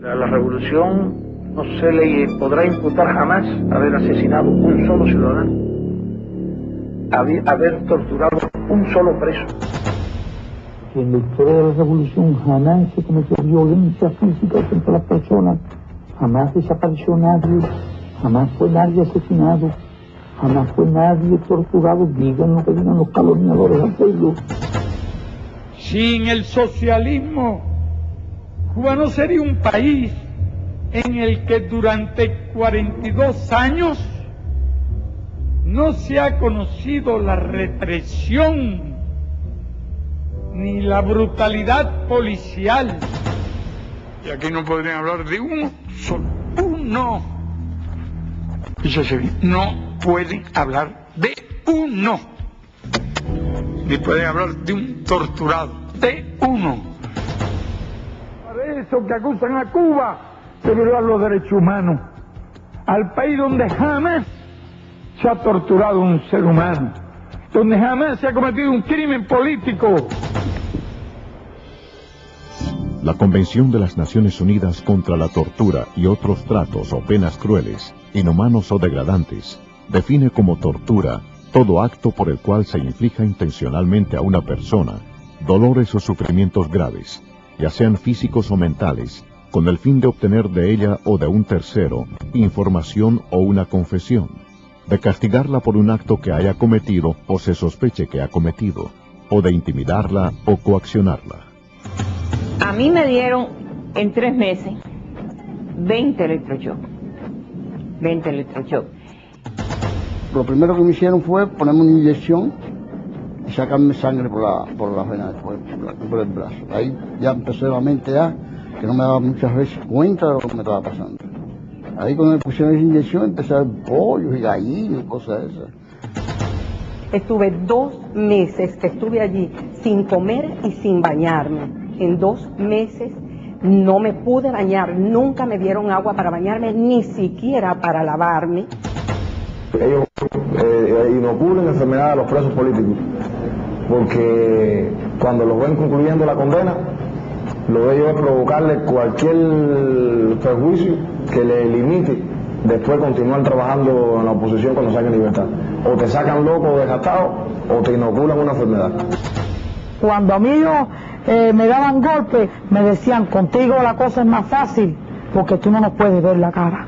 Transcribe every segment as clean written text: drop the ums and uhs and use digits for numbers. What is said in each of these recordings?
A la revolución no se le podrá imputar jamás haber asesinado un solo ciudadano, haber torturado un solo preso. Que en la historia de la revolución jamás se cometió violencia física contra las personas, jamás desapareció nadie, jamás fue nadie asesinado, jamás fue nadie torturado. Digan lo que digan los calumniadores al pueblo. Sin el socialismo, Cuba no sería un país en el que durante 42 años no se ha conocido la represión ni la brutalidad policial. Y aquí no podrían hablar de uno solo. Uno. Fíjese bien, no pueden hablar de uno. Ni pueden hablar de un torturado. De uno. Para eso que acusan a Cuba de violar los derechos humanos. Al país donde jamás se ha torturado un ser humano. Donde jamás se ha cometido un crimen político. La Convención de las Naciones Unidas contra la Tortura y otros tratos o penas crueles, inhumanos o degradantes, define como tortura todo acto por el cual se inflija intencionalmente a una persona dolores o sufrimientos graves, ya sean físicos o mentales, con el fin de obtener de ella o de un tercero información o una confesión, de castigarla por un acto que haya cometido o se sospeche que ha cometido, o de intimidarla o coaccionarla. A mí me dieron en 3 meses 20 electroshocks. 20 electroshocks. Lo primero que me hicieron fue ponerme una inyección y sacarme sangre por la vena, por el brazo. Ahí ya empecé la mente que no me daba muchas veces cuenta de lo que me estaba pasando. Ahí cuando me pusieron esa inyección empecé a ver pollos y gallinas y cosas de esas. Estuve 2 meses que estuve allí sin comer y sin bañarme. En 2 meses no me pude bañar, nunca me dieron agua para bañarme, ni siquiera para lavarme. Ellos inoculan enfermedad a los presos políticos, porque cuando los ven concluyendo la condena, lo de ellos es provocarle cualquier perjuicio que le limite después continuar trabajando en la oposición cuando saquen libertad. O te sacan loco o desgastado, o te inoculan una enfermedad. Cuando a mí me daban golpes, me decían, contigo la cosa es más fácil, porque tú no nos puedes ver la cara.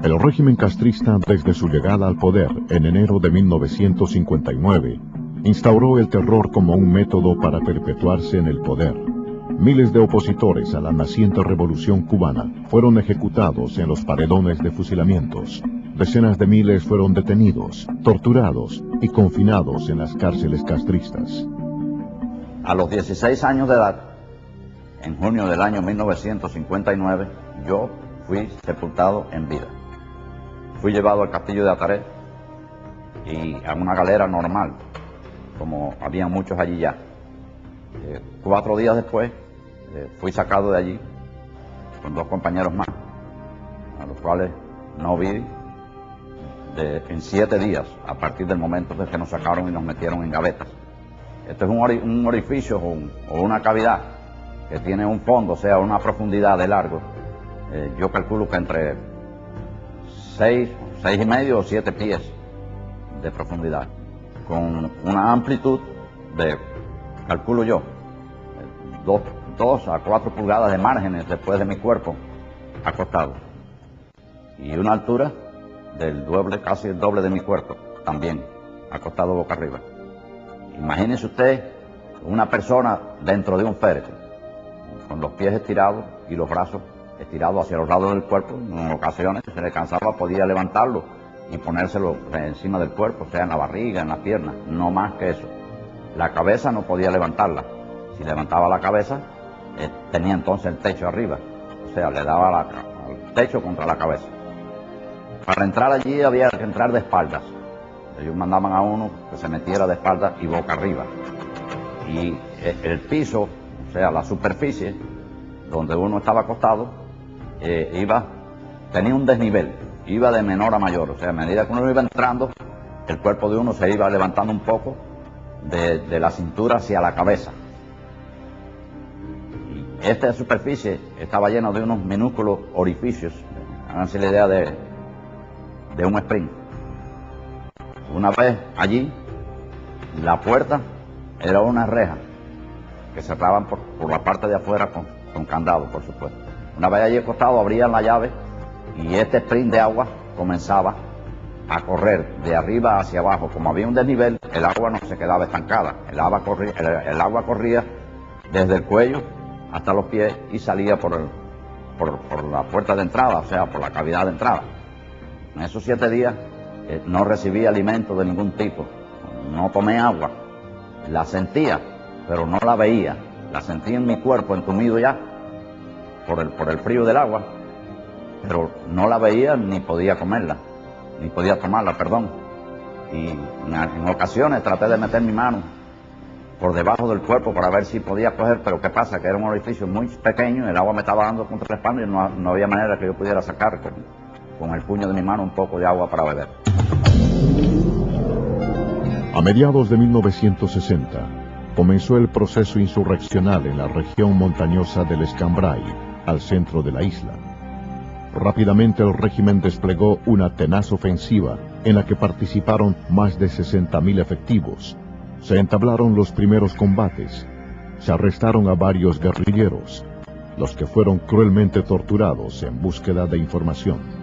El régimen castrista, desde su llegada al poder en enero de 1959, instauró el terror como un método para perpetuarse en el poder. Miles de opositores a la naciente revolución cubana fueron ejecutados en los paredones de fusilamientos. Decenas de miles fueron detenidos, torturados y confinados en las cárceles castristas. A los 16 años de edad, en junio del año 1959, yo fui sepultado en vida. Fui llevado al castillo de Ataré y a una galera normal, como había muchos allí ya. 4 días después fui sacado de allí con 2 compañeros más, a los cuales no vi en 7 días, a partir del momento en que nos sacaron y nos metieron en gavetas. Esto es un orificio o una cavidad que tiene un fondo, o sea, una profundidad de largo. Yo calculo que entre 6,5 o 7 pies de profundidad, con una amplitud de, calculo yo, 2 a 4 pulgadas de márgenes después de mi cuerpo acostado, y una altura del doble, casi el doble de mi cuerpo, también acostado boca arriba. Imagínese usted una persona dentro de un féretro, con los pies estirados y los brazos estirado hacia los lados del cuerpo. En ocasiones, si se le cansaba, podía levantarlo y ponérselo encima del cuerpo, o sea, en la barriga, en las piernas, no más que eso. La cabeza no podía levantarla. Si levantaba la cabeza, tenía entonces el techo arriba, o sea, le daba al techo contra la cabeza. Para entrar allí había que entrar de espaldas. Ellos mandaban a uno que se metiera de espaldas y boca arriba. Y el piso, o sea, la superficie donde uno estaba acostado, tenía un desnivel, iba de menor a mayor. O sea, a medida que uno iba entrando, el cuerpo de uno se iba levantando un poco de la cintura hacia la cabeza. Y esta superficie estaba llena de unos minúsculos orificios, háganse la idea de un spring. Una vez allí, la puerta era una reja que cerraban por la parte de afuera con candado, por supuesto. Una vez allí acostado, abrían la llave y este spring de agua comenzaba a correr de arriba hacia abajo. Como había un desnivel, el agua no se quedaba estancada. El agua corría desde el cuello hasta los pies y salía por la puerta de entrada, o sea, por la cavidad de entrada. En esos 7 días no recibí alimento de ningún tipo, no tomé agua, la sentía, pero no la veía, la sentía en mi cuerpo entumido ya por el frío del agua, pero no la veía ni podía comerla, ni podía tomarla, perdón. Y en ocasiones traté de meter mi mano por debajo del cuerpo para ver si podía coger, pero ¿qué pasa? Que era un orificio muy pequeño, el agua me estaba dando contra la espalda y no había manera que yo pudiera sacar con el puño de mi mano un poco de agua para beber. A mediados de 1960 comenzó el proceso insurreccional en la región montañosa del Escambray, al centro de la isla. Rápidamente el régimen desplegó una tenaz ofensiva en la que participaron más de 60.000 efectivos. Se entablaron los primeros combates. Se arrestaron a varios guerrilleros, los que fueron cruelmente torturados en búsqueda de información.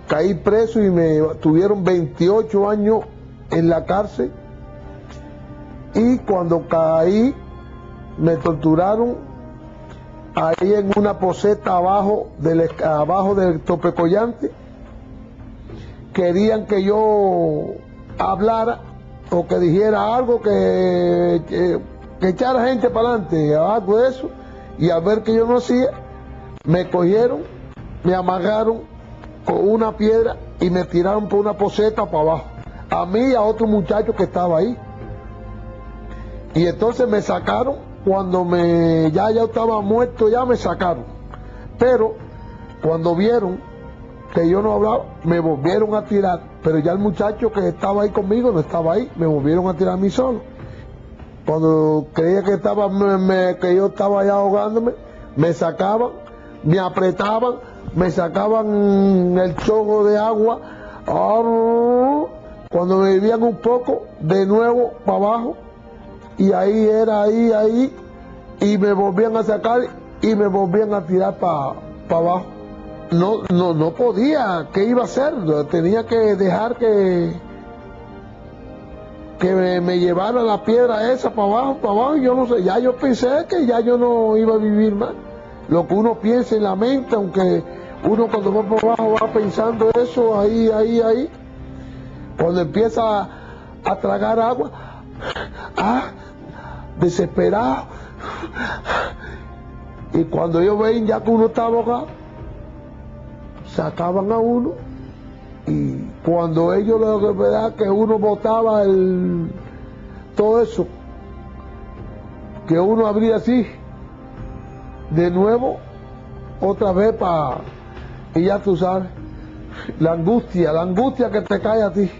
Caí preso y me tuvieron 28 años en la cárcel, y cuando caí me torturaron ahí en una poseta abajo del Topecollante. Querían que yo hablara o que dijera algo, que echara gente para adelante, algo de eso, y al ver que yo no hacía, me cogieron, me amagaron con una piedra y me tiraron por una poseta para abajo, a mí y a otro muchacho que estaba ahí. Y entonces me sacaron, cuando ya estaba muerto, ya me sacaron. Pero cuando vieron que yo no hablaba, me volvieron a tirar, pero ya el muchacho que estaba ahí conmigo no estaba ahí, me volvieron a tirar a mí solo. Cuando creía que que yo estaba ya ahogándome, me sacaban, me apretaban, me sacaban el chorro de agua. Cuando me bebían un poco, de nuevo para abajo, y ahí era, ahí, y me volvían a sacar y me volvían a tirar para abajo. No podía, ¿qué iba a hacer? Tenía que dejar que me llevara la piedra esa para abajo, y yo no sé, ya yo pensé que ya yo no iba a vivir más. Lo que uno piensa en la mente, aunque uno cuando va para abajo va pensando eso, ahí. Cuando empieza a tragar agua, desesperado. Y cuando ellos ven ya que uno está ahogado, sacaban a uno, y cuando ellos lo verdad que uno botaba todo eso, que uno abría así, de nuevo, otra vez y ya tú sabes, la angustia que te cae a ti.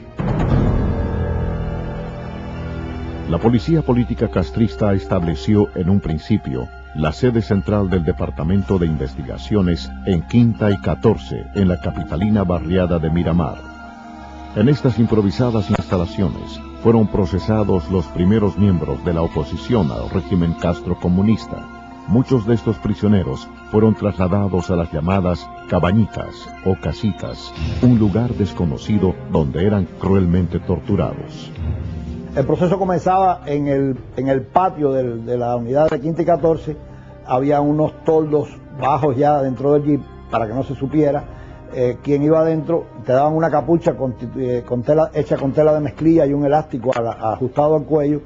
La policía política castrista estableció en un principio la sede central del Departamento de Investigaciones en Quinta y 14, en la capitalina barriada de Miramar. En estas improvisadas instalaciones fueron procesados los primeros miembros de la oposición al régimen castrocomunista. Muchos de estos prisioneros fueron trasladados a las llamadas cabañitas o casitas, un lugar desconocido donde eran cruelmente torturados. El proceso comenzaba en el patio de la unidad de Quinta y 14, había unos toldos bajos ya dentro del jeep para que no se supiera quién iba adentro. Te daban una capucha hecha con tela de mezclilla y un elástico ajustado al cuello.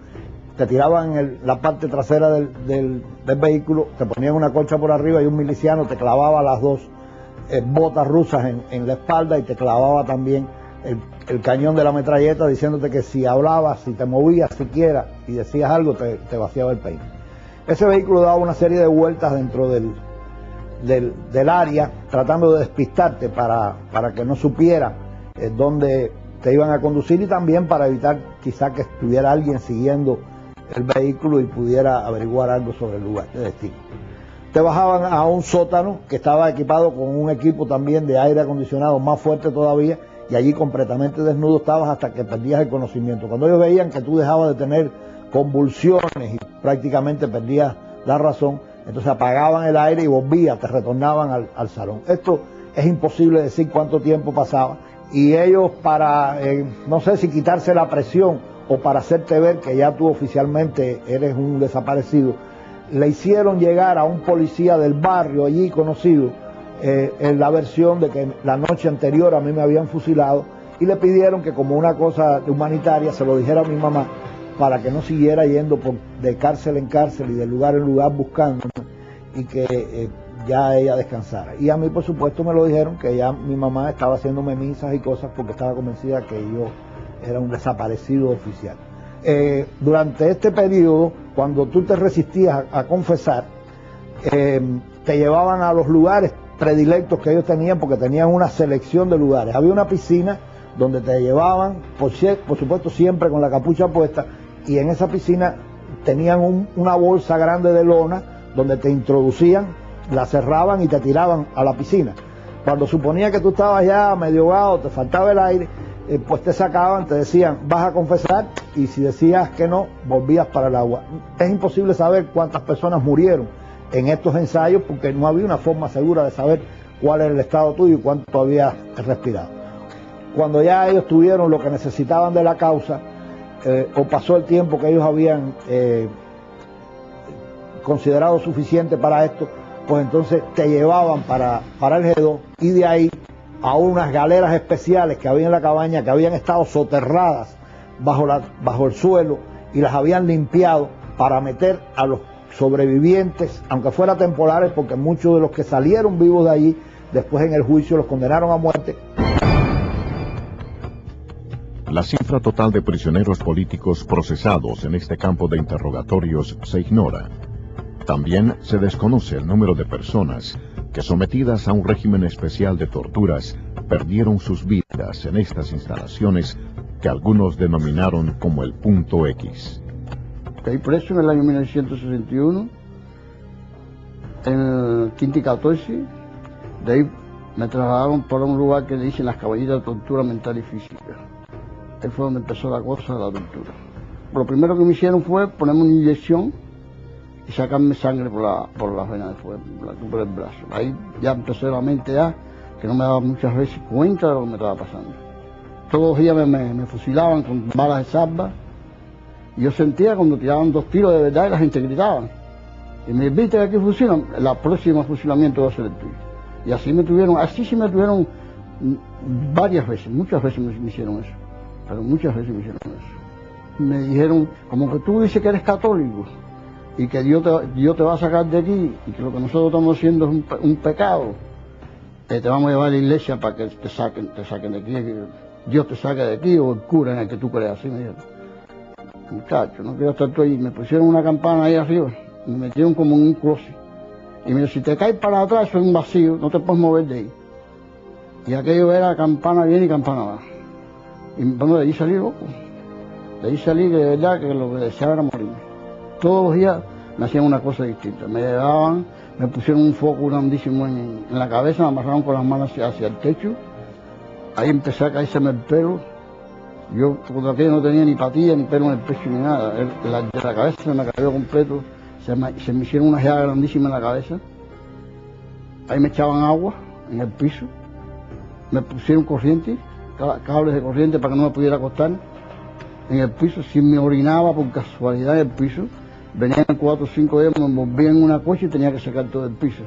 Te tiraban en la parte trasera del vehículo, te ponían una colcha por arriba y un miliciano te clavaba las dos botas rusas en la espalda y te clavaba también el cañón de la metralleta, diciéndote que si hablabas, si te movías siquiera y decías algo, te vaciaba el peine. Ese vehículo daba una serie de vueltas dentro del área, tratando de despistarte para que no supiera dónde te iban a conducir, y también para evitar quizá que estuviera alguien siguiendo el vehículo y pudiera averiguar algo sobre el lugar de destino. Te bajaban a un sótano que estaba equipado con un equipo también de aire acondicionado más fuerte todavía, y allí completamente desnudo estabas hasta que perdías el conocimiento. Cuando ellos veían que tú dejabas de tener convulsiones y prácticamente perdías la razón, entonces apagaban el aire y volvías, te retornaban al salón. Esto es imposible decir cuánto tiempo pasaba, y ellos para, no sé si quitarse la presión o para hacerte ver que ya tú oficialmente eres un desaparecido, le hicieron llegar a un policía del barrio allí conocido en la versión de que la noche anterior a mí me habían fusilado, y le pidieron que como una cosa humanitaria se lo dijera a mi mamá para que no siguiera yendo de cárcel en cárcel y de lugar en lugar buscando, y que ya ella descansara. Y a mí, por supuesto, me lo dijeron que ya mi mamá estaba haciéndome misas y cosas porque estaba convencida que yo era un desaparecido oficial. Durante este periodo, cuando tú te resistías a confesar, te llevaban a los lugares predilectos que ellos tenían, porque tenían una selección de lugares. Había una piscina donde te llevaban, por supuesto siempre con la capucha puesta, y en esa piscina tenían una bolsa grande de lona donde te introducían, la cerraban y te tiraban a la piscina. Cuando suponía que tú estabas ya medio ahogado, te faltaba el aire, pues te sacaban, te decían, vas a confesar, y si decías que no, volvías para el agua. Es imposible saber cuántas personas murieron en estos ensayos, porque no había una forma segura de saber cuál era el estado tuyo y cuánto habías respirado. Cuando ya ellos tuvieron lo que necesitaban de la causa, o pasó el tiempo que ellos habían considerado suficiente para esto, pues entonces te llevaban para el G2, y de ahí a unas galeras especiales que había en la cabaña, que habían estado soterradas bajo el suelo, y las habían limpiado para meter a los sobrevivientes, aunque fuera temporales, porque muchos de los que salieron vivos de allí, después en el juicio los condenaron a muerte. La cifra total de prisioneros políticos procesados en este campo de interrogatorios se ignora. También se desconoce el número de personas que, sometidas a un régimen especial de torturas, perdieron sus vidas en estas instalaciones que algunos denominaron como el Punto X. Caí preso en el año 1961, en el Quinti 14, de ahí me trasladaron para un lugar que le dicen las caballitas de tortura mental y física. Ahí fue donde empezó la cosa de la tortura. Lo primero que me hicieron fue ponerme una inyección y sacarme sangre por la vena por el brazo. Ahí ya empezó la mente que no me daba muchas veces cuenta de lo que me estaba pasando. Todos los días me fusilaban con balas de salva, y yo sentía cuando tiraban 2 tiros de verdad y la gente gritaba. Y me viste que aquí fusilan, el próximo fusilamiento va a ser el tuyo. Y así sí me tuvieron varias veces, muchas veces me hicieron eso. Pero muchas veces me hicieron eso. Me dijeron, como que tú dices que eres católico y que Dios te va a sacar de aquí, y que lo que nosotros estamos haciendo es un pecado, te vamos a llevar a la iglesia para que te saquen de aquí, que Dios te saque de aquí, o el cura en el que tú creas. Así me dijeron, muchacho, no quiero estar tú ahí. Me pusieron una campana ahí arriba, me metieron como en un closet, y me dijeron, si te caes para atrás, eso es un vacío, no te puedes mover de ahí. Y aquello era campana bien y campana abajo. Y bueno, de ahí salí loco. De ahí salí que de verdad que lo que deseaba era morirme. Todos los días me hacían una cosa distinta. Me llevaban, me pusieron un foco grandísimo en la cabeza, me amarraron con las manos hacia el techo. Ahí empecé a caérseme el pelo. Yo por aquello no tenía ni patilla, ni pelo en el pecho, ni nada. De la cabeza se me cayó completo. Se me hicieron una llaga grandísima en la cabeza. Ahí me echaban agua en el piso. Me pusieron corriente, cables de corriente para que no me pudiera acostar en el piso. Si me orinaba por casualidad en el piso, venían 4 o 5 días, me envolvían en una coche y tenía que sacar todo el piso.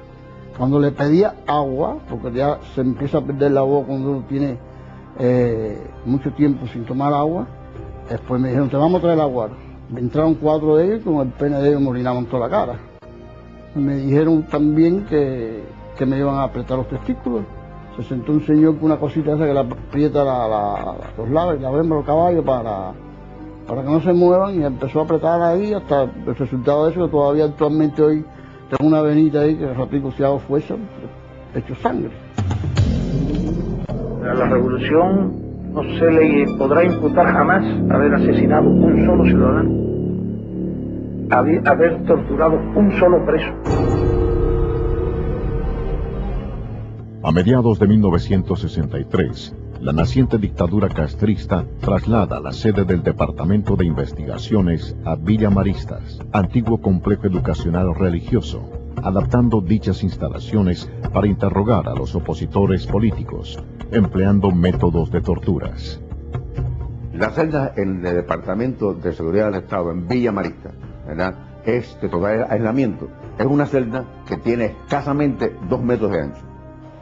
Cuando le pedía agua, porque ya se empieza a perder la voz cuando uno tiene mucho tiempo sin tomar agua, después me dijeron, te vamos a traer agua. Entraron 4 de ellos y con el pene de ellos me orinaban toda la cara. Me dijeron también que me iban a apretar los testículos. Se sentó un señor con una cosita esa que le aprieta los lados y la hembra los caballos para que no se muevan, y empezó a apretar ahí hasta el resultado de eso, que todavía actualmente hoy tengo una venita ahí que ratico si hago fuerza, hecho sangre. A la revolución no se le podrá imputar jamás haber asesinado un solo ciudadano, haber torturado un solo preso. A mediados de 1963, la naciente dictadura castrista traslada la sede del Departamento de Investigaciones a Villa Maristas, antiguo complejo educacional religioso, adaptando dichas instalaciones para interrogar a los opositores políticos, empleando métodos de torturas. La celda en el Departamento de Seguridad del Estado, en Villa Maristas, ¿verdad?, es de total aislamiento. Es una celda que tiene escasamente 2 metros de ancho,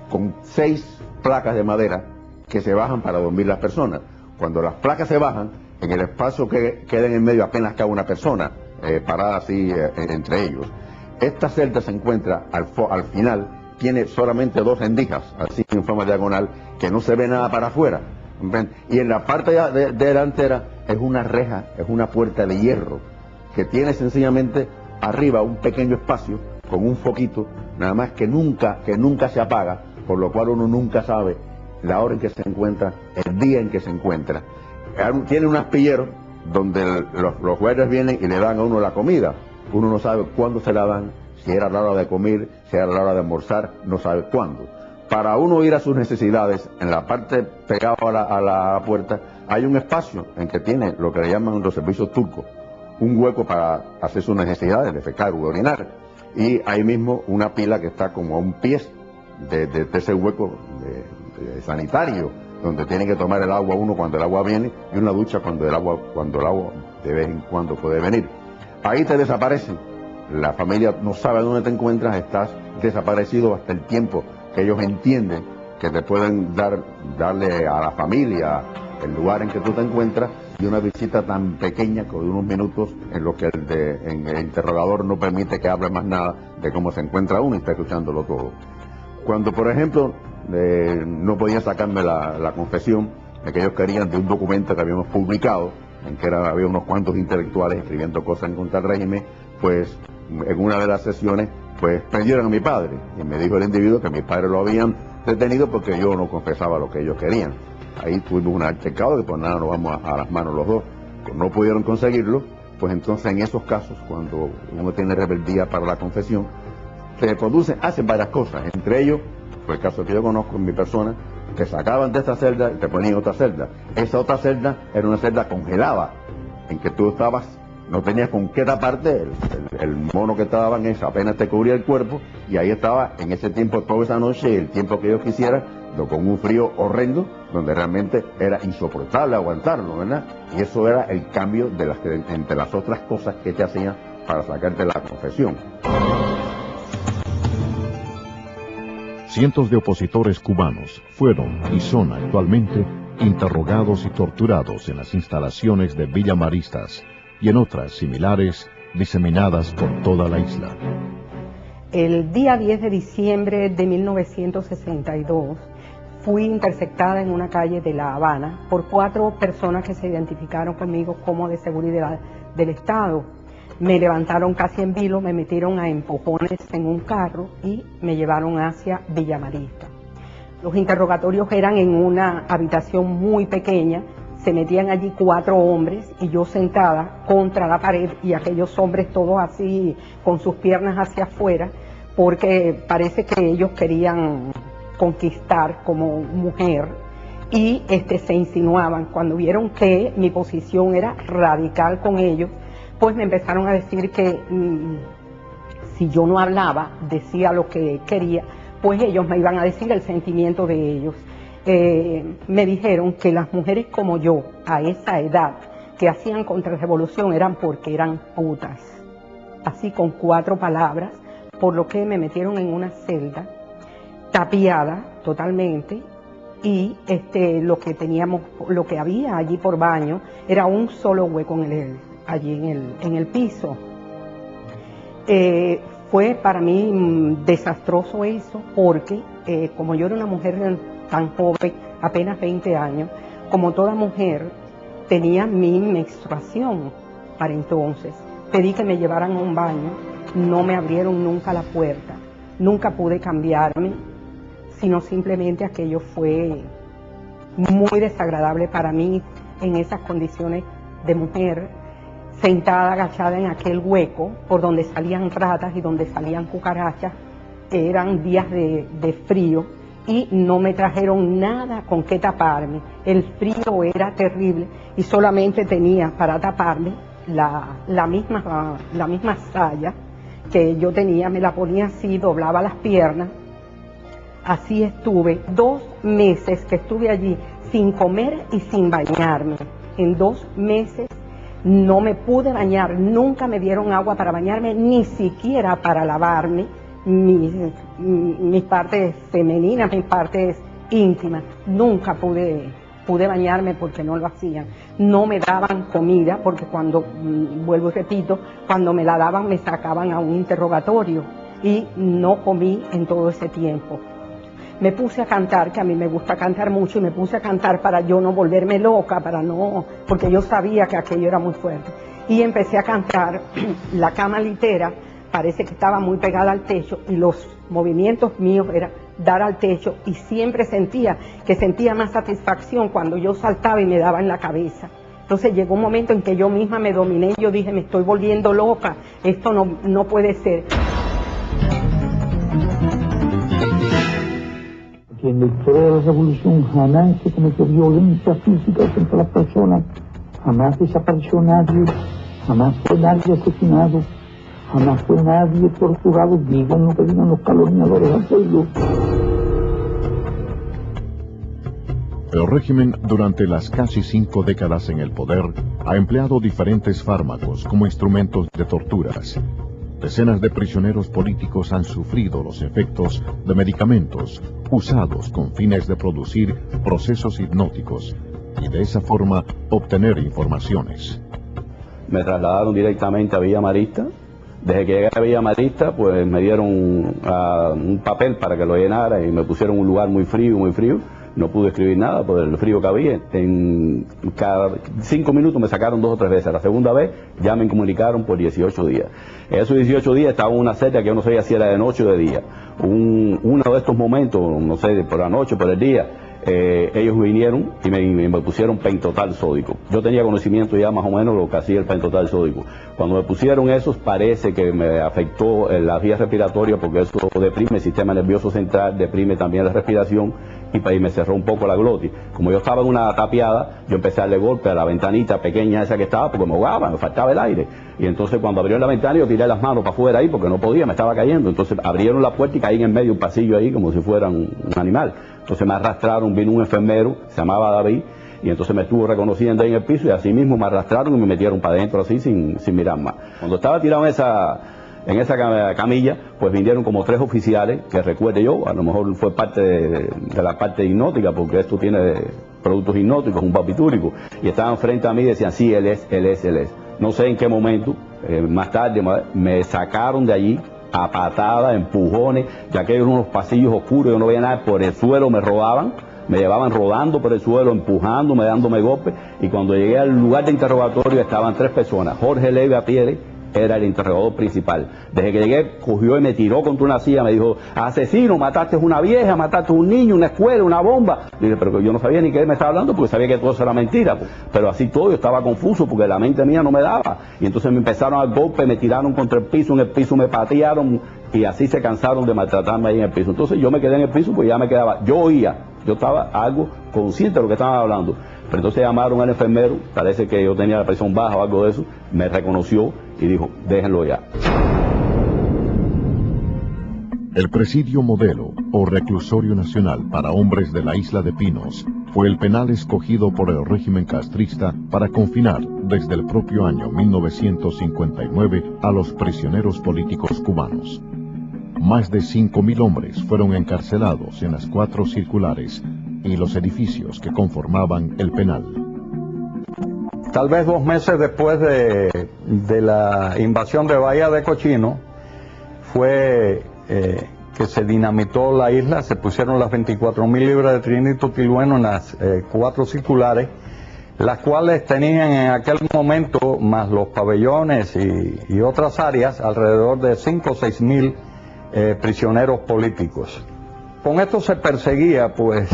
con 6 placas de madera que se bajan para dormir las personas. Cuando las placas se bajan, en el espacio que queda en el medio apenas cabe una persona parada así entre ellos. Esta celda se encuentra al final, tiene solamente 2 rendijas, así en forma diagonal, que no se ve nada para afuera. Y en la parte delantera es una reja, es una puerta de hierro, que tiene sencillamente arriba un pequeño espacio con un foquito, nada más que nunca se apaga, por lo cual uno nunca sabe la hora en que se encuentra, el día en que se encuentra. Tiene un astillero donde los guardias vienen y le dan a uno la comida. Uno no sabe cuándo se la dan, si era la hora de comer, si era la hora de almorzar, no sabe cuándo. Para uno ir a sus necesidades, en la parte pegada a la puerta, hay un espacio en que tiene lo que le llaman los servicios turcos, un hueco para hacer sus necesidades, defecar u orinar. Y ahí mismo una pila que está como a un pie de ese hueco sanitario, donde tiene que tomar el agua uno cuando el agua viene, y una ducha cuando el agua de vez en cuando puede venir. Ahí te desaparecen. La familia no sabe dónde te encuentras, estás desaparecido hasta el tiempo que ellos entienden que te pueden darle a la familia el lugar en que tú te encuentras, y una visita tan pequeña como de unos minutos en lo que el interrogador no permite que hable más nada de cómo se encuentra uno y está escuchándolo todo. Cuando, por ejemplo, no podían sacarme la confesión de que ellos querían de un documento que habíamos publicado, en que había unos cuantos intelectuales escribiendo cosas en contra del régimen, pues en una de las sesiones pues prendieron a mi padre, y me dijo el individuo que mi padre lo habían detenido porque yo no confesaba lo que ellos querían. Ahí tuvimos un altercado que pues nada, nos vamos a las manos los dos. Pues no pudieron conseguirlo, pues entonces en esos casos, cuando uno tiene rebeldía para la confesión, hacen varias cosas, entre ellos, fue el caso que yo conozco en mi persona, te sacaban de esta celda y te ponían otra celda. Esa otra celda era una celda congelada, en que tú no tenías con qué taparte, el mono que te daban apenas te cubría el cuerpo, y ahí estaba en ese tiempo, toda esa noche, el tiempo que ellos quisieran, con un frío horrendo, donde realmente era insoportable aguantarlo, ¿verdad? Y eso era el cambio entre las otras cosas que te hacían para sacarte la confesión. Cientos de opositores cubanos fueron y son actualmente interrogados y torturados en las instalaciones de Villa Maristas y en otras similares diseminadas por toda la isla. El día 10 de diciembre de 1962 fui interceptada en una calle de La Habana por 4 personas que se identificaron conmigo como de seguridad del Estado. Me levantaron casi en vilo, me metieron a empujones en un carro y me llevaron hacia Villa Maristas. Los interrogatorios eran en una habitación muy pequeña, se metían allí 4 hombres y yo sentada contra la pared, y aquellos hombres todos así con sus piernas hacia afuera, porque parece que ellos querían conquistar como mujer, y se insinuaban. Cuando vieron que mi posición era radical con ellos, pues me empezaron a decir que si yo no hablaba, decía lo que quería, pues ellos me iban a decir el sentimiento de ellos. Me dijeron que las mujeres como yo, a esa edad, que hacían contrarrevolución eran porque eran putas. Así con 4 palabras, por lo que me metieron en una celda tapiada totalmente, y lo que había allí por baño era un solo hueco allí en el piso. Fue para mí desastroso eso, porque como yo era una mujer tan joven, apenas 20 años, como toda mujer, tenía mi menstruación para entonces. Pedí que me llevaran a un baño, no me abrieron nunca la puerta, nunca pude cambiarme, sino simplemente aquello fue muy desagradable para mí en esas condiciones de mujer, sentada, agachada en aquel hueco por donde salían ratas y donde salían cucarachas. Eran días de frío y no me trajeron nada con qué taparme. El frío era terrible y solamente tenía para taparme la misma saya que yo tenía, me la ponía así, doblaba las piernas. Así estuve 2 meses que estuve allí sin comer y sin bañarme. En 2 meses no me pude bañar, nunca me dieron agua para bañarme, ni siquiera para lavarme mis partes femeninas, mis partes íntimas. Nunca pude bañarme porque no lo hacían. No me daban comida porque cuando, vuelvo y repito, cuando me la daban me sacaban a un interrogatorio y no comí en todo ese tiempo. Me puse a cantar, que a mí me gusta cantar mucho, y me puse a cantar para yo no volverme loca, porque yo sabía que aquello era muy fuerte. Y empecé a cantar, la cama litera parece que estaba muy pegada al techo y los movimientos míos eran dar al techo, y siempre sentía más satisfacción cuando yo saltaba y me daba en la cabeza. Entonces llegó un momento en que yo misma me dominé y yo dije, me estoy volviendo loca, esto no puede ser. Que en la historia de la revolución jamás se cometió violencia física contra las personas, jamás desapareció nadie, jamás fue nadie asesinado, jamás fue nadie torturado. Digan lo que digan los calumniadores al pueblo. El régimen, durante las casi 5 décadas en el poder, ha empleado diferentes fármacos como instrumentos de torturas. Decenas de prisioneros políticos han sufrido los efectos de medicamentos usados con fines de producir procesos hipnóticos y de esa forma obtener informaciones. Me trasladaron directamente a Villa Marista. Desde que llegué a Villa Marista, pues me dieron un papel para que lo llenara y me pusieron en un lugar muy frío, muy frío. No pude escribir nada por el frío que había. En cada 5 minutos me sacaron 2 o 3 veces. La segunda vez ya me incomunicaron por 18 días. En esos 18 días estaba en una celda que yo no sabía si era de noche o de día. Uno de estos momentos, no sé, por la noche o por el día, ellos vinieron y me pusieron pentotal sódico. Yo tenía conocimiento ya más o menos lo que hacía el pentotal sódico. Cuando me pusieron esos, parece que me afectó las vías respiratorias, porque eso deprime el sistema nervioso central, deprime también la respiración, y me cerró un poco la glotis. Como yo estaba en una tapiada, yo empecé a darle golpe a la ventanita pequeña esa que estaba, porque me ahogaba, me faltaba el aire. Y entonces cuando abrieron la ventana, yo tiré las manos para afuera ahí, porque no podía, me estaba cayendo. Entonces abrieron la puerta y caí en medio de un pasillo ahí, como si fuera un animal. Entonces me arrastraron, vino un enfermero, se llamaba David, y entonces me estuvo reconociendo ahí en el piso, y así mismo me arrastraron y me metieron para adentro así, sin mirar más. Cuando estaba tirado en esa camilla, pues vinieron como 3 oficiales, que recuerde yo, a lo mejor fue parte de la parte hipnótica, porque esto tiene productos hipnóticos, un barbitúrico, y estaban frente a mí y decían, sí, él es. No sé en qué momento, más tarde, me sacaron de allí a patadas, empujones, ya que eran unos pasillos oscuros, yo no veía nada, por el suelo me robaban, me llevaban rodando por el suelo, empujándome, dándome golpes, y cuando llegué al lugar de interrogatorio estaban 3 personas, Jorge Leve Apiere, era el interrogador principal. Desde que llegué, cogió y me tiró contra una silla, me dijo, asesino, mataste a una vieja, mataste a un niño, una escuela, una bomba. Dije, pero yo no sabía ni qué me estaba hablando, porque sabía que todo eso era mentira. Pero así todo, yo estaba confuso, porque la mente mía no me daba. Y entonces me empezaron a dar golpes, me tiraron contra el piso, en el piso me patearon, y así se cansaron de maltratarme ahí en el piso. Entonces yo me quedé en el piso, pues ya me quedaba, yo oía, yo estaba algo consciente de lo que estaban hablando. Pero entonces llamaron al enfermero, parece que yo tenía la presión baja o algo de eso, me reconoció y dijo, déjenlo ya. El Presidio Modelo, o Reclusorio Nacional para Hombres de la Isla de Pinos, fue el penal escogido por el régimen castrista para confinar desde el propio año 1959 a los prisioneros políticos cubanos. Más de 5.000 hombres fueron encarcelados en las 4 circulares y los edificios que conformaban el penal. Tal vez 2 meses después de la invasión de Bahía de Cochino, fue que se dinamitó la isla, se pusieron las 24.000 libras de trinito tolueno en las 4 circulares, las cuales tenían en aquel momento, más los pabellones y otras áreas, alrededor de 5 o 6.000 prisioneros políticos. Con esto se perseguía, pues,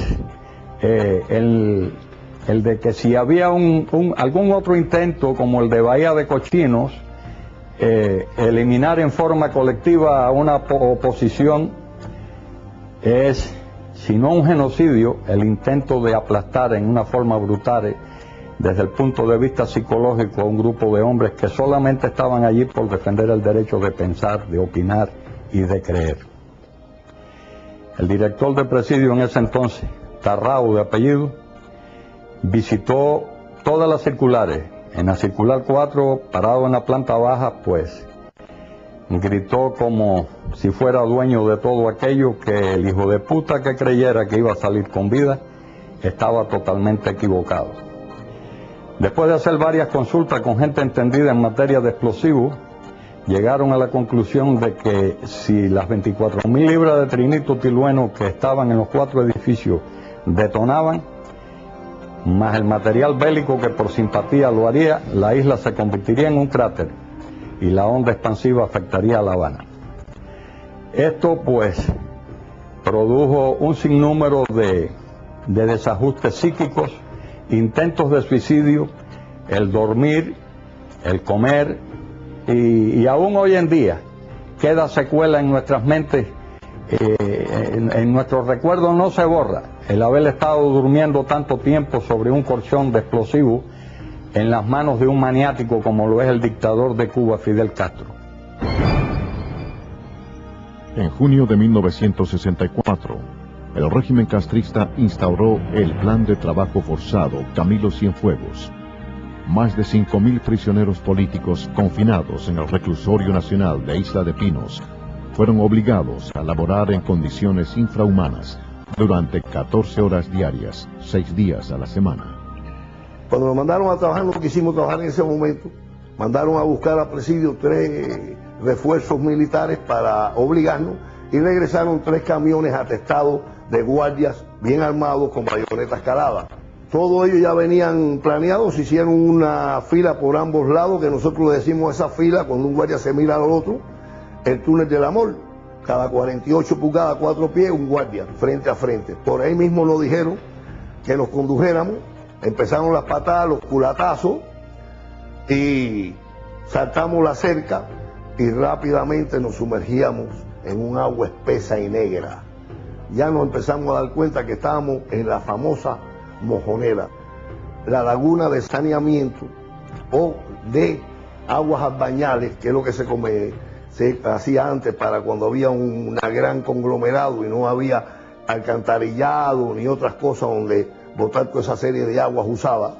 el de que si había algún otro intento, como el de Bahía de Cochinos, eliminar en forma colectiva a una oposición, es, si no un genocidio, el intento de aplastar en una forma brutal, desde el punto de vista psicológico, a un grupo de hombres que solamente estaban allí por defender el derecho de pensar, de opinar y de creer. El director de presidio en ese entonces, Tarrao de apellido, visitó todas las circulares. En la circular 4, parado en la planta baja, pues gritó como si fuera dueño de todo aquello, que el hijo de puta que creyera que iba a salir con vida estaba totalmente equivocado. Después de hacer varias consultas con gente entendida en materia de explosivos, llegaron a la conclusión de que si las 24.000 libras de trinito tolueno que estaban en los 4 edificios detonaban, más el material bélico que por simpatía lo haría, la isla se convertiría en un cráter y la onda expansiva afectaría a La Habana. Esto, pues, produjo un sinnúmero de desajustes psíquicos, intentos de suicidio, el dormir, el comer, y aún hoy en día queda secuela en nuestras mentes, en nuestros recuerdos no se borra el haber estado durmiendo tanto tiempo sobre un colchón de explosivos en las manos de un maniático como lo es el dictador de Cuba, Fidel Castro. En junio de 1964, el régimen castrista instauró el Plan de Trabajo Forzado Camilo Cienfuegos. Más de 5.000 prisioneros políticos confinados en el reclusorio nacional de Isla de Pinos fueron obligados a laborar en condiciones infrahumanas durante 14 horas diarias, 6 días a la semana. Cuando nos mandaron a trabajar, no quisimos trabajar en ese momento. Mandaron a buscar a presidio 3 refuerzos militares para obligarnos y regresaron 3 camiones atestados de guardias bien armados con bayonetas caladas. Todos ellos ya venían planeados, hicieron una fila por ambos lados, que nosotros le decimos esa fila, cuando un guardia se mira al otro, el túnel del amor, cada 48 pulgadas, 4 pies, un guardia, frente a frente. Por ahí mismo nos dijeron que nos condujéramos, empezaron las patadas, los culatazos, y saltamos la cerca y rápidamente nos sumergíamos en un agua espesa y negra. Ya nos empezamos a dar cuenta que estábamos en la famosa Mojonera, la laguna de saneamiento o de aguas albañales, que es lo que se hacía antes para cuando había una gran conglomerado y no había alcantarillado ni otras cosas donde botar toda esa serie de aguas usadas.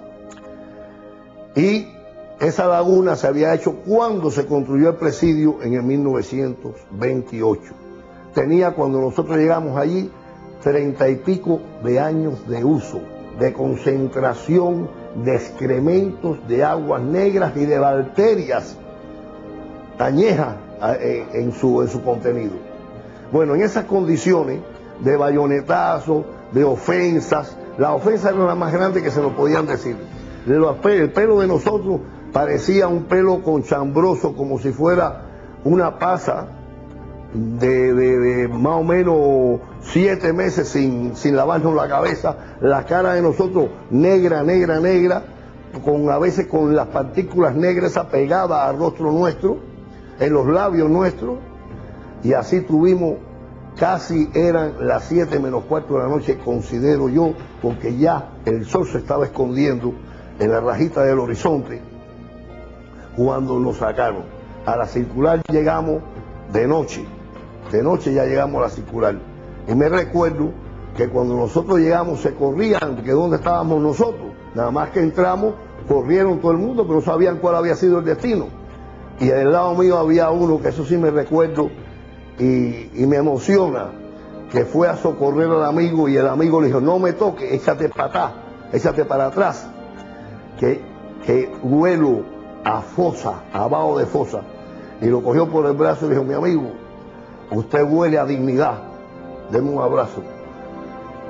Y esa laguna se había hecho cuando se construyó el presidio en el 1928. Tenía, cuando nosotros llegamos allí, 30 y pico de años de uso, de concentración de excrementos, de aguas negras y de bacterias añejas en su contenido. Bueno, en esas condiciones de bayonetazo, de ofensas, las ofensas eran las más grandes que se nos podían decir. El pelo de nosotros parecía un pelo conchambroso, como si fuera una pasa de más o menos 7 meses sin lavarnos la cabeza, la cara de nosotros negra, negra, negra, a veces con las partículas negras pegadas al rostro nuestro, en los labios nuestros, y así tuvimos, casi eran las 7 menos cuarto de la noche, considero yo, porque ya el sol se estaba escondiendo en la rajita del horizonte, cuando nos sacaron. A la circular llegamos de noche ya llegamos a la circular. Y me recuerdo que cuando nosotros llegamos se corrían, que dónde estábamos nosotros. Nada más que entramos, corrieron todo el mundo, pero no sabían cuál había sido el destino. Y del lado mío había uno, que eso sí me recuerdo, y me emociona que fue a socorrer al amigo y el amigo le dijo, no me toques, échate para atrás, échate para atrás, que vuelo a fosa, abajo de fosa. Y lo cogió por el brazo y dijo, mi amigo, usted huele a dignidad, deme un abrazo.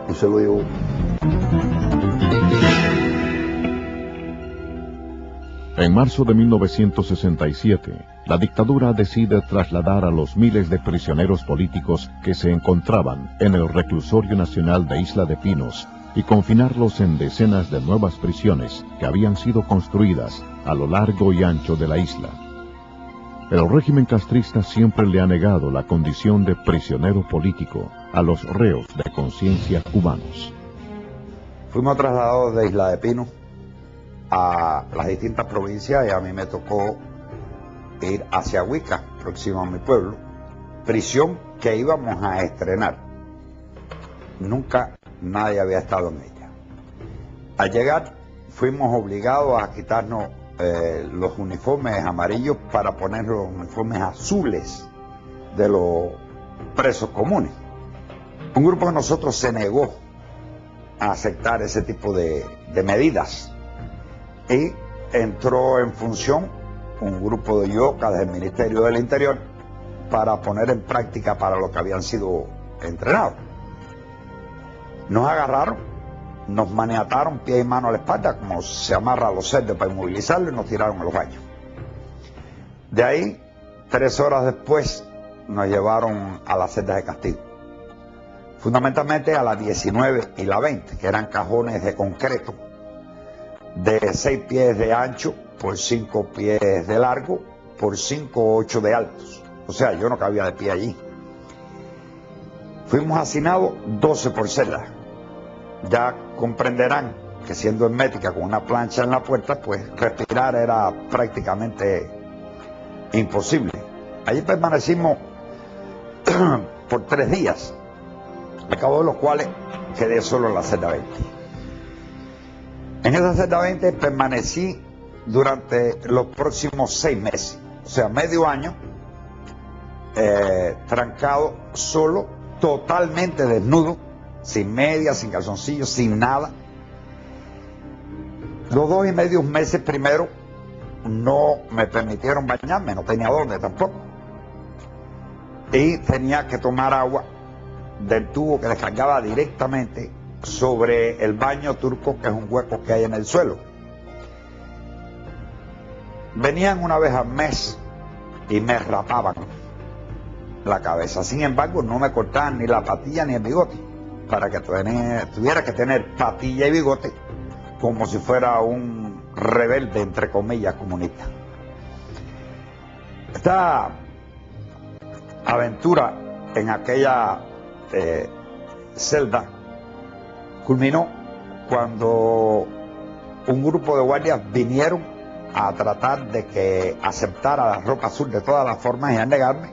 Y se lo llevó. En marzo de 1967, la dictadura decide trasladar a los miles de prisioneros políticos que se encontraban en el Reclusorio Nacional de Isla de Pinos y confinarlos en decenas de nuevas prisiones que habían sido construidas a lo largo y ancho de la isla. El régimen castrista siempre le ha negado la condición de prisionero político a los reos de conciencia cubanos. Fuimos trasladados de Isla de Pinos a las distintas provincias y a mí me tocó ir hacia Huica, próximo a mi pueblo, prisión que íbamos a estrenar. Nunca nadie había estado en ella. Al llegar fuimos obligados a quitarnos los uniformes amarillos para poner los uniformes azules de los presos comunes. Un grupo de nosotros se negó a aceptar ese tipo de medidas y entró en función un grupo de yocas del Ministerio del Interior para poner en práctica para lo que habían sido entrenados. Nos agarraron, nos maniataron pie y mano a la espalda, como se amarra a los cerdos para inmovilizarlos, y nos tiraron a los baños. De ahí, 3 horas después, nos llevaron a las celdas de castigo. Fundamentalmente a las 19 y la 20, que eran cajones de concreto de 6 pies de ancho por 5 pies de largo por 5 o 8 de altos. O sea, yo no cabía de pie allí. Fuimos hacinados 12 por celda. Ya comprenderán que siendo hermética con una plancha en la puerta, pues respirar era prácticamente imposible. Allí permanecimos por 3 días, al cabo de los cuales quedé solo en la celda 20. En esa celda 20 permanecí durante los próximos 6 meses, o sea, medio año, trancado, solo, totalmente desnudo, sin medias, sin calzoncillos, sin nada. Los 2 y medio meses primero no me permitieron bañarme, no tenía dónde tampoco. Y tenía que tomar agua del tubo que descargaba directamente sobre el baño turco, que es un hueco que hay en el suelo. Venían una vez al mes y me rapaban la cabeza. Sin embargo, no me cortaban ni la patilla ni el bigote, para que tuviera que tener patilla y bigote como si fuera un rebelde, entre comillas, comunista. Esta aventura en aquella celda culminó cuando un grupo de guardias vinieron a tratar de que aceptara la ropa azul de todas las formas y a negarme.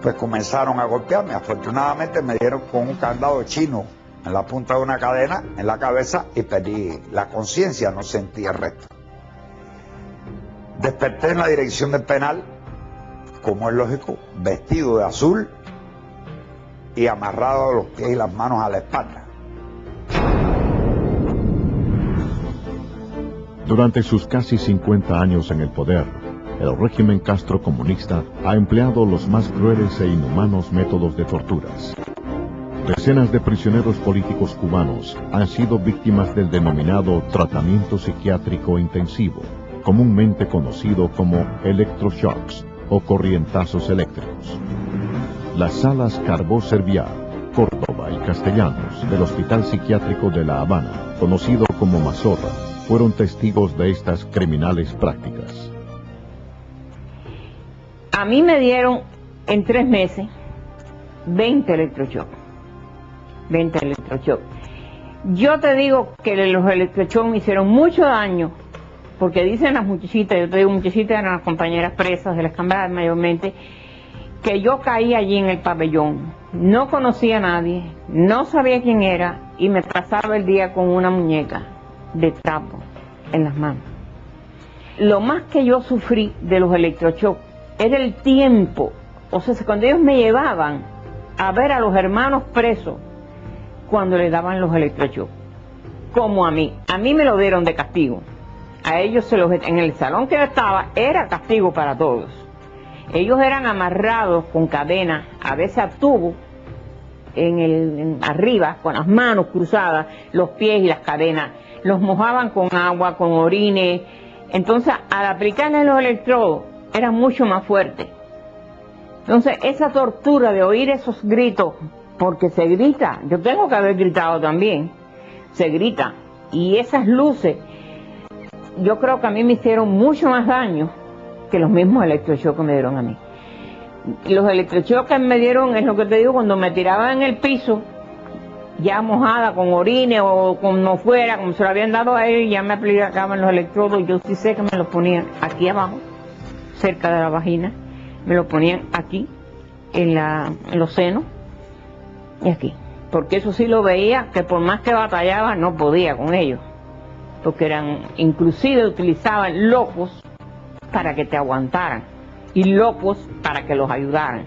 Pues comenzaron a golpearme. Afortunadamente me dieron con un candado chino en la punta de una cadena en la cabeza y perdí la conciencia, no sentí el resto. Desperté en la dirección del penal, como es lógico, vestido de azul y amarrado los pies y las manos a la espalda. Durante sus casi 50 años en el poder, el régimen castrocomunista ha empleado los más crueles e inhumanos métodos de torturas. Decenas de prisioneros políticos cubanos han sido víctimas del denominado tratamiento psiquiátrico intensivo, comúnmente conocido como electroshocks o corrientazos eléctricos. Las salas Carbó Serviar, Córdoba y Castellanos del Hospital Psiquiátrico de La Habana, conocido como Mazorra, fueron testigos de estas criminales prácticas. A mí me dieron en 3 meses 20 electroshocks. 20 electroshocks. Yo te digo que los electroshocks me hicieron mucho daño, porque dicen las muchachitas, yo te digo muchachitas, eran las compañeras presas de las cámaras mayormente, que yo caí allí en el pabellón. No conocía a nadie, no sabía quién era y me pasaba el día con una muñeca de trapo en las manos. Lo más que yo sufrí de los electroshocks era el tiempo O sea, cuando ellos me llevaban a ver a los hermanos presos, cuando les daban los electroshocks, como a mí me lo dieron de castigo. A ellos en el salón que yo estaba era castigo para todos. Ellos eran amarrados con cadenas, a veces a tubo, arriba, con las manos cruzadas, los pies y las cadenas. Los mojaban con agua, con orines. Entonces, al aplicarles los electrodos, era mucho más fuerte. Entonces, esa tortura de oír esos gritos, porque se grita, yo tengo que haber gritado también, se grita, y esas luces, yo creo que a mí me hicieron mucho más daño que los mismos electroshocks que me dieron a mí. Los electroshocks que me dieron, es lo que te digo, cuando me tiraban en el piso, ya mojada, con orines o como fuera, como se lo habían dado a él, ya me aplicaban los electrodos. Yo sí sé que me los ponían aquí abajo, cerca de la vagina, me los ponían aquí, en los senos, y aquí. Porque eso sí lo veía, que por más que batallaba, no podía con ellos. Porque inclusive utilizaban locos para que te aguantaran, y locos para que los ayudaran,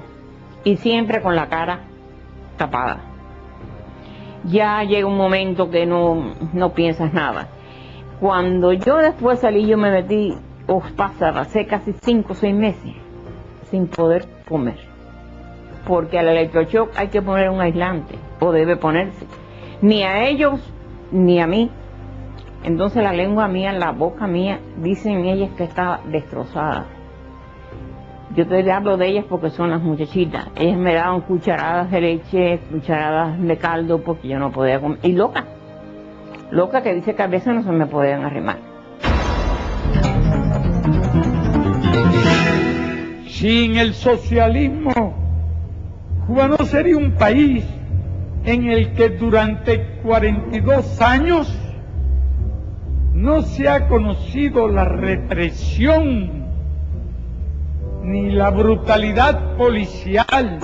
y siempre con la cara tapada. Ya llega un momento que no piensas nada. Cuando yo después salí, yo me metí, pasé casi 5 o 6 meses sin poder comer, porque al electroshock hay que poner un aislante, o debe ponerse, ni a ellos ni a mí. Entonces la lengua mía, la boca mía, dicen ellas que estaba destrozada. Yo te hablo de ellas porque son las muchachitas. Ellas me daban cucharadas de leche, cucharadas de caldo, porque yo no podía comer. Y loca que dice que a veces no se me podían arrimar. Sin el socialismo, Cuba no sería un país en el que durante 42 años no se ha conocido la represión ni la brutalidad policial.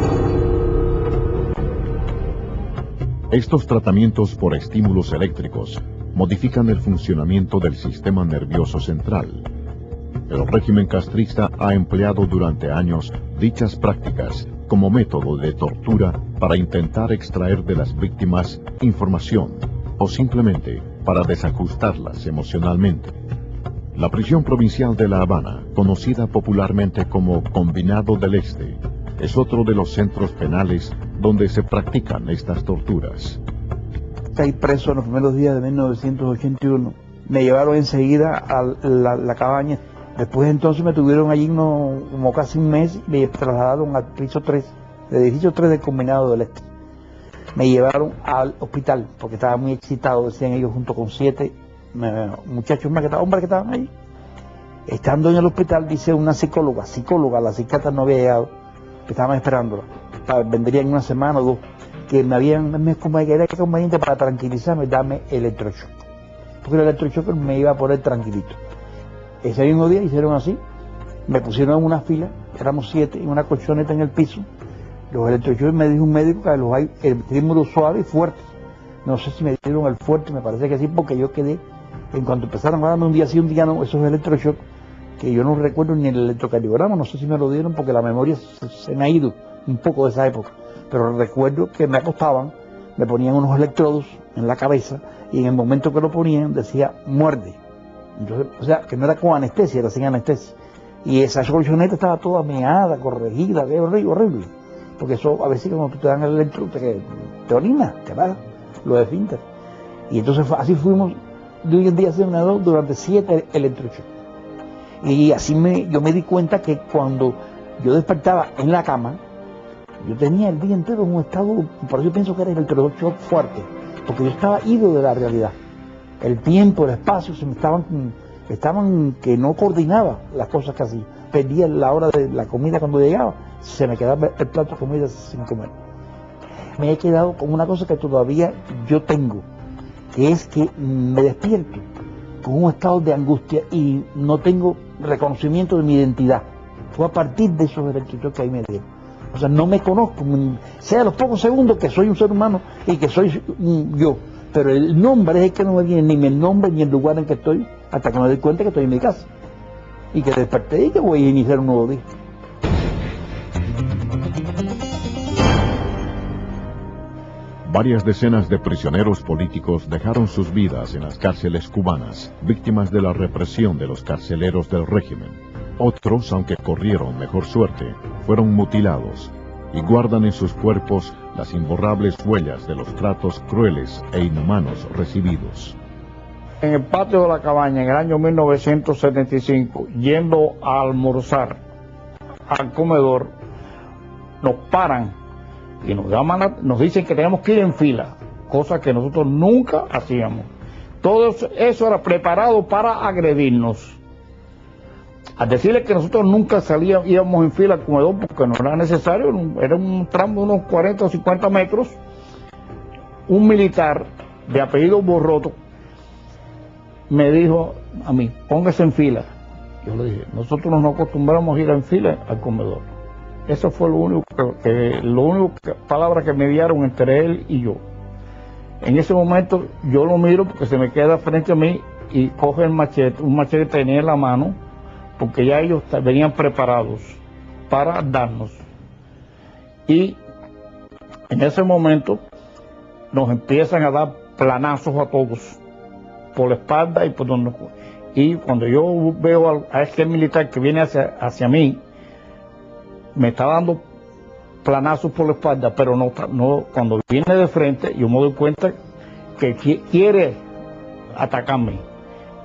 Estos tratamientos por estímulos eléctricos modifican el funcionamiento del sistema nervioso central. El régimen castrista ha empleado durante años dichas prácticas como método de tortura para intentar extraer de las víctimas información o simplemente para desajustarlas emocionalmente. La prisión provincial de La Habana, conocida popularmente como Combinado del Este, es otro de los centros penales donde se practican estas torturas. Caí preso en los primeros días de 1981. Me llevaron enseguida a la cabaña. Después entonces me tuvieron allí como casi un mes y me trasladaron al piso 3, del edificio 3 del Combinado del Este. Me llevaron al hospital porque estaba muy excitado, decían ellos, junto con 7 muchachos más, hombres que estaban ahí. Estando en el hospital, dice una psicóloga, la psiquiatra no había llegado, que estaban esperándola, vendría en una semana o 2, que era conveniente para tranquilizarme, darme electroshock, porque el electroshock me iba a poner tranquilito. Ese mismo día hicieron así, me pusieron en una fila, éramos 7, en una colchoneta en el piso. Los electroshocks, me dijo un médico que los hay el estímulo suave y fuerte. No sé si me dieron el fuerte, me parece que sí, porque yo quedé, en cuanto empezaron a darme un día sí, un día no, esos electroshocks, que yo no recuerdo ni el electrocardiograma, no sé si me lo dieron porque la memoria se me ha ido un poco de esa época, pero recuerdo que me acostaban, me ponían unos electrodos en la cabeza y en el momento que lo ponían decía muerde. Entonces, o sea, que no era con anestesia, era sin anestesia. Y esa colchoneta estaba toda meada, corregida, horrible. Porque eso, a veces cuando te dan el electrodo, te orina, te va, lo de Finter. Y entonces así fuimos de hoy en día durante 7 electroshocks. Y así yo me di cuenta que cuando yo despertaba en la cama, yo tenía el día entero en un estado, por eso yo pienso que era el electroshock fuerte, porque yo estaba ido de la realidad. El tiempo, el espacio, estaban que no coordinaba las cosas que hacía. Perdía la hora de la comida cuando llegaba, se me quedaba el plato de comida sin comer. Me he quedado con una cosa que todavía yo tengo, que es que me despierto con un estado de angustia y no tengo reconocimiento de mi identidad. Fue a partir de esos electroshocks que ahí me dieron. O sea, no me conozco, sea los pocos segundos que soy un ser humano y que soy yo. Pero el nombre es el que no me viene, ni el nombre ni el lugar en que estoy, hasta que me doy cuenta que estoy en mi casa. Y que desperté y que voy a iniciar un nuevo día. Varias decenas de prisioneros políticos dejaron sus vidas en las cárceles cubanas, víctimas de la represión de los carceleros del régimen. Otros, aunque corrieron mejor suerte, fueron mutilados y guardan en sus cuerpos las imborrables huellas de los tratos crueles e inhumanos recibidos. En el patio de la cabaña, en el año 1975, yendo a almorzar al comedor, nos paran y nos llaman, nos dicen que tenemos que ir en fila, cosa que nosotros nunca hacíamos. Todo eso era preparado para agredirnos. Al decirle que nosotros nunca íbamos en fila al comedor porque no era necesario, era un tramo de unos 40 o 50 metros, un militar de apellido Borroto me dijo a mí, póngase en fila. Yo le dije, nosotros no nos acostumbramos a ir en fila al comedor. Eso fue lo único palabra que me dieron entre él y yo. En ese momento yo lo miro porque se me queda frente a mí y coge el machete, un machete que tenía en la mano, porque ya ellos venían preparados para darnos. Y en ese momento nos empiezan a dar planazos a todos, por la espalda y por donde. Y cuando yo veo a este militar que viene hacia mí, me está dando planazos por la espalda, pero no cuando viene de frente, yo me doy cuenta que quiere atacarme.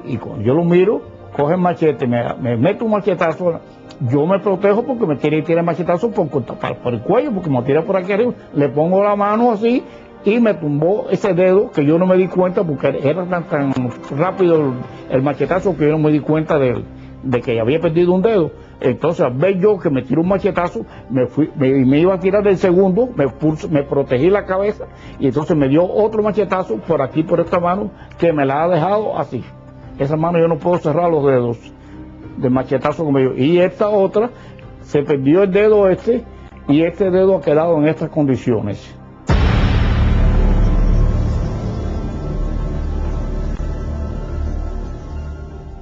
Y cuando yo lo miro, coge el machete, me mete un machetazo, yo me protejo porque me tiene el machetazo por el cuello, porque me tira por aquí arriba, le pongo la mano así y me tumbó ese dedo que yo no me di cuenta porque era tan rápido el machetazo que yo no me di cuenta de que había perdido un dedo. Entonces al ver yo que me tiró un machetazo, me iba a tirar del segundo, me protegí la cabeza y entonces me dio otro machetazo por aquí, por esta mano, que me la ha dejado así. Esa mano yo no puedo cerrar los dedos del machetazo que me dio. Y esta otra, se perdió el dedo y este dedo ha quedado en estas condiciones.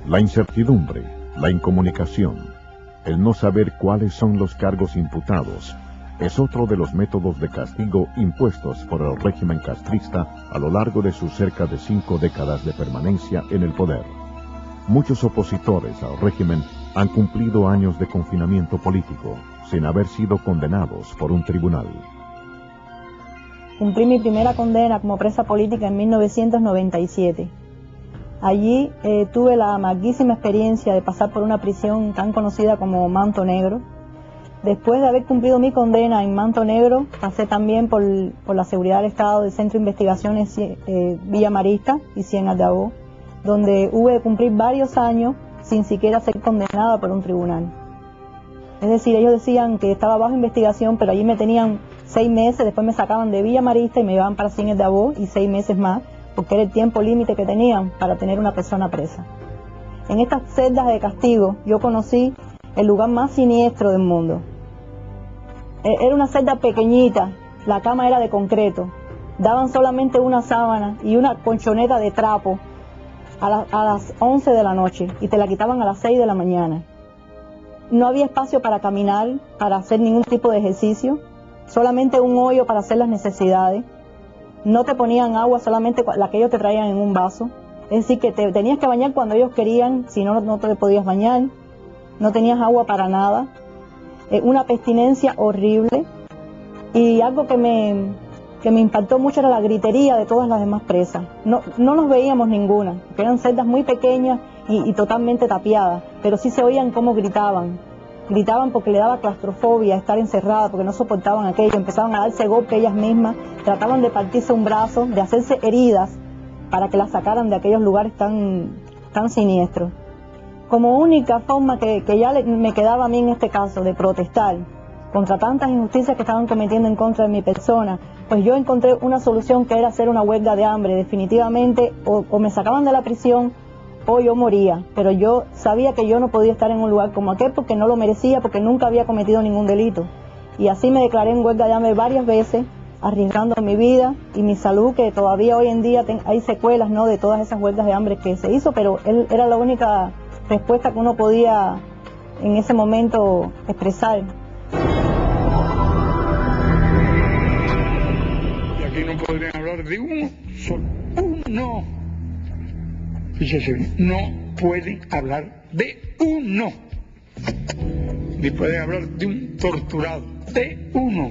La incertidumbre, la incomunicación, el no saber cuáles son los cargos imputados, es otro de los métodos de castigo impuestos por el régimen castrista a lo largo de sus cerca de 5 décadas de permanencia en el poder. Muchos opositores al régimen han cumplido años de confinamiento político, sin haber sido condenados por un tribunal. Cumplí mi primera condena como presa política en 1997. Allí tuve la amarguísima experiencia de pasar por una prisión tan conocida como Manto Negro. Después de haber cumplido mi condena en Manto Negro, pasé también por la seguridad del Estado del Centro de Investigaciones Villa Marista y Ciénaga de Agó, donde hubo de cumplir varios años sin siquiera ser condenada por un tribunal. Es decir, ellos decían que estaba bajo investigación, pero allí me tenían 6 meses, después me sacaban de Villa Marista y me llevaban para Ciénaga de Agó y 6 meses más, porque era el tiempo límite que tenían para tener una persona presa. En estas celdas de castigo yo conocí el lugar más siniestro del mundo. Era una celda pequeñita, la cama era de concreto, daban solamente una sábana y una colchoneta de trapo a las 11 de la noche y te la quitaban a las 6 de la mañana. No había espacio para caminar, para hacer ningún tipo de ejercicio, solamente un hoyo para hacer las necesidades. No te ponían agua, solamente la que ellos te traían en un vaso. Es decir, que te tenías que bañar cuando ellos querían, si no, no te podías bañar. No tenías agua para nada. Una abstinencia horrible. Y algo que me impactó mucho era la gritería de todas las demás presas. No nos veíamos ninguna, porque eran celdas muy pequeñas y totalmente tapiadas, pero sí se oían cómo gritaban. Gritaban porque le daba claustrofobia estar encerrada, porque no soportaban aquello, empezaban a darse golpes ellas mismas, trataban de partirse un brazo, de hacerse heridas para que las sacaran de aquellos lugares tan siniestros. Como única forma que ya me quedaba a mí en este caso de protestar contra tantas injusticias que estaban cometiendo en contra de mi persona, pues yo encontré una solución que era hacer una huelga de hambre. Definitivamente o me sacaban de la prisión o yo moría, pero yo sabía que yo no podía estar en un lugar como aquel porque no lo merecía, porque nunca había cometido ningún delito. Y así me declaré en huelga de hambre varias veces, arriesgando mi vida y mi salud, que todavía hoy en día hay secuelas, ¿no?, de todas esas huelgas de hambre que se hizo, pero era la única respuesta que uno podía en ese momento expresar. y no podrían hablar de uno solo. Uno. Fíjese bien, no pueden hablar de uno. Ni pueden hablar de un torturado, de uno.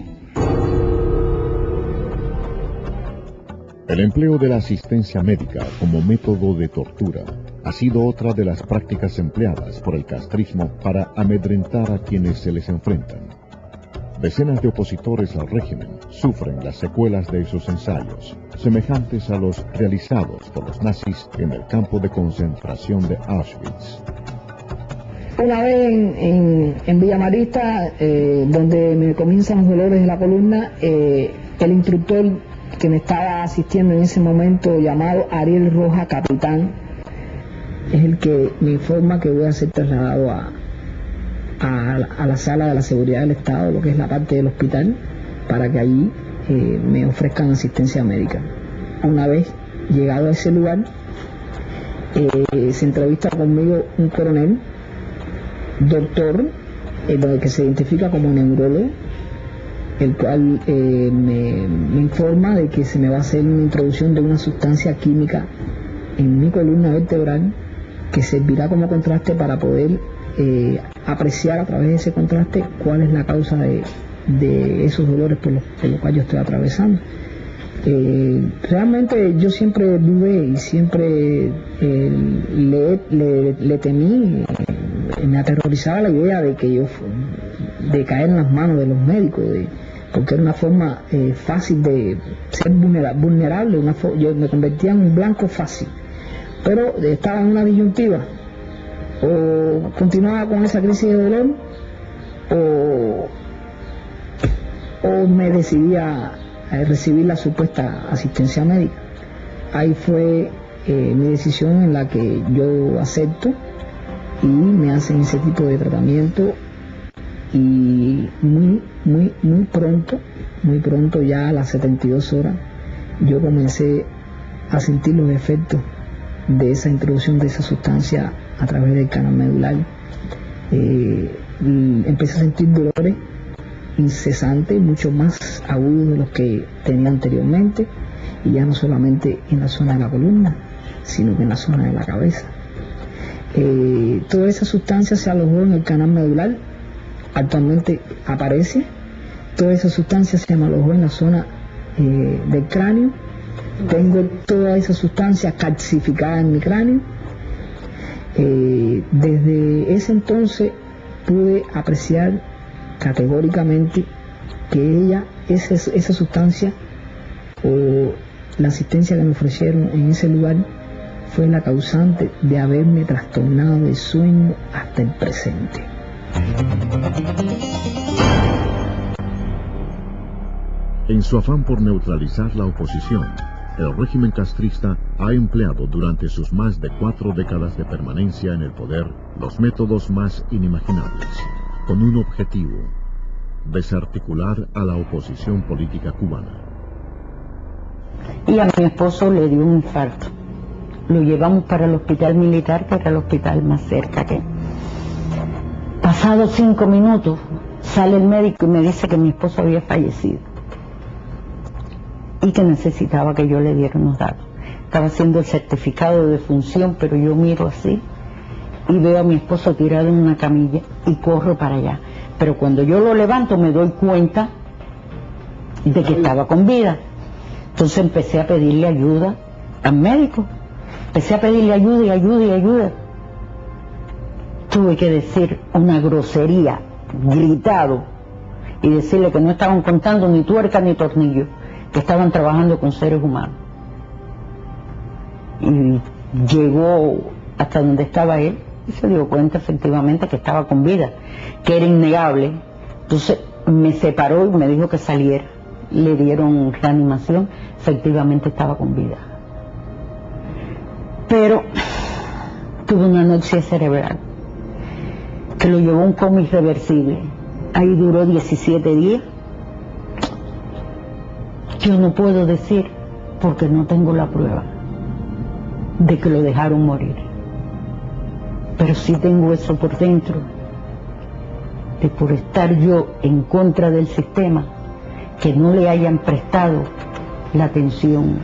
El empleo de la asistencia médica como método de tortura ha sido otra de las prácticas empleadas por el castrismo para amedrentar a quienes se les enfrentan. Decenas de opositores al régimen sufren las secuelas de esos ensayos, semejantes a los realizados por los nazis en el campo de concentración de Auschwitz. Una vez en Villa Marista, donde me comienzan los dolores de la columna, el instructor que me estaba asistiendo en ese momento, llamado Ariel Roja, capitán, es el que me informa que voy a ser trasladado a la sala de la seguridad del Estado, lo que es la parte del hospital, para que allí me ofrezcan asistencia médica. Una vez llegado a ese lugar, se entrevista conmigo un coronel, doctor, que se identifica como neurólogo, el cual me informa de que se me va a hacer una introducción de una sustancia química en mi columna vertebral que servirá como contraste para poder apreciar a través de ese contraste cuál es la causa de esos dolores por los cuales yo estoy atravesando. Realmente yo siempre dudé y siempre le temí, me aterrorizaba la idea de que de caer en las manos de los médicos, porque era una forma fácil de ser vulnerable, yo me convertía en un blanco fácil, pero estaba en una disyuntiva: o continuaba con esa crisis de dolor o me decidía a recibir la supuesta asistencia médica. Ahí fue mi decisión, en la que yo acepto y me hacen ese tipo de tratamiento, y muy pronto, ya a las 72 horas, yo comencé a sentir los efectos de esa introducción de esa sustancia a través del canal medular. Empecé a sentir dolores incesantes, mucho más agudos de los que tenía anteriormente, y ya no solamente en la zona de la columna, sino que en la zona de la cabeza. Toda esa sustancia se alojó en el canal medular, actualmente aparece. Toda esa sustancia se me alojó en la zona del cráneo. Tengo toda esa sustancia calcificada en mi cráneo. Desde ese entonces pude apreciar categóricamente que esa sustancia o la asistencia que me ofrecieron en ese lugar fue la causante de haberme trastornado de sueño hasta el presente. En su afán por neutralizar la oposición, el régimen castrista ha empleado durante sus más de 4 décadas de permanencia en el poder los métodos más inimaginables, con un objetivo: desarticular a la oposición política cubana. Y a mi esposo le dio un infarto. Lo llevamos para el hospital militar, que era el hospital más cerca que. Pasados 5 minutos, sale el médico y me dice que mi esposo había fallecido y que necesitaba que yo le diera unos datos. Estaba haciendo el certificado de defunción, pero yo miro así y veo a mi esposo tirado en una camilla y corro para allá. Pero cuando yo lo levanto me doy cuenta de que estaba con vida. Entonces empecé a pedirle ayuda al médico. Empecé a pedirle ayuda y ayuda y ayuda. Tuve que decir una grosería, gritado, y decirle que no estaban contando ni tuerca ni tornillo, que estaban trabajando con seres humanos. Y llegó hasta donde estaba él y se dio cuenta efectivamente que estaba con vida, que era innegable. Entonces me separó y me dijo que saliera. Le dieron reanimación, efectivamente estaba con vida. Pero tuvo una anoxia cerebral que lo llevó a un coma irreversible. Ahí duró 17 días. Yo no puedo decir, porque no tengo la prueba de que lo dejaron morir, pero sí tengo eso por dentro, de por estar yo en contra del sistema, que no le hayan prestado la atención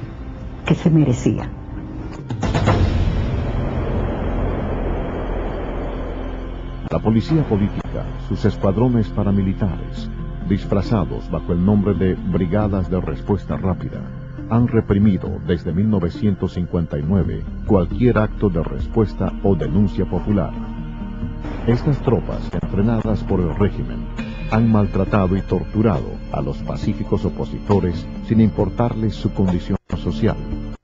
que se merecía. La policía política, sus escuadrones paramilitares, disfrazados bajo el nombre de Brigadas de Respuesta Rápida, han reprimido desde 1959 cualquier acto de respuesta o denuncia popular. Estas tropas, entrenadas por el régimen, han maltratado y torturado a los pacíficos opositores sin importarles su condición social,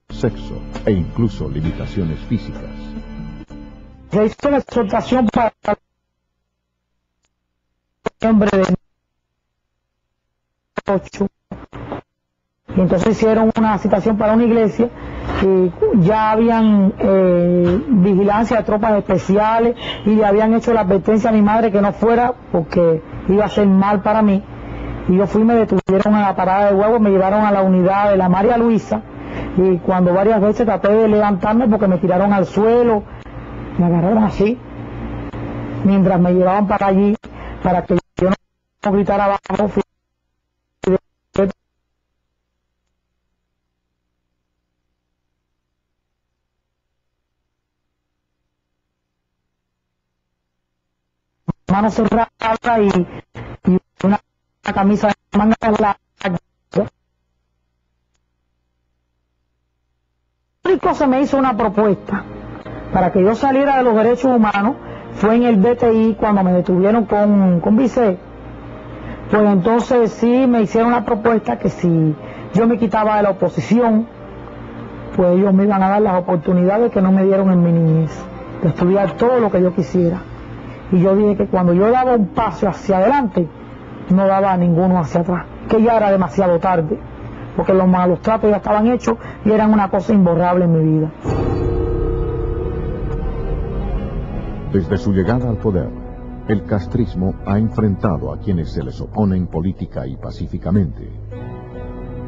sexo e incluso limitaciones físicas. Se hizo la exhortación para noviembre de 2008. Y entonces hicieron una citación para una iglesia y ya habían vigilancia de tropas especiales y le habían hecho la advertencia a mi madre que no fuera porque iba a ser mal para mí. Y yo fui, me detuvieron en la parada de huevos, me llevaron a la unidad de la María Luisa y cuando varias veces traté de levantarme porque me tiraron al suelo, me agarraron así, mientras me llevaban para allí para que yo no gritara abajo. Mano cerrada y una camisa de manga larga. Rico se me hizo una propuesta para que yo saliera de los derechos humanos, fue en el DTI cuando me detuvieron con Vicé. Pues entonces sí me hicieron una propuesta que si yo me quitaba de la oposición, pues ellos me iban a dar las oportunidades que no me dieron en mi niñez, de estudiar todo lo que yo quisiera. Y yo dije que cuando yo daba un paso hacia adelante, no daba ninguno hacia atrás, que ya era demasiado tarde, porque los malos tratos ya estaban hechos y eran una cosa imborrable en mi vida. Desde su llegada al poder, el castrismo ha enfrentado a quienes se les oponen política y pacíficamente.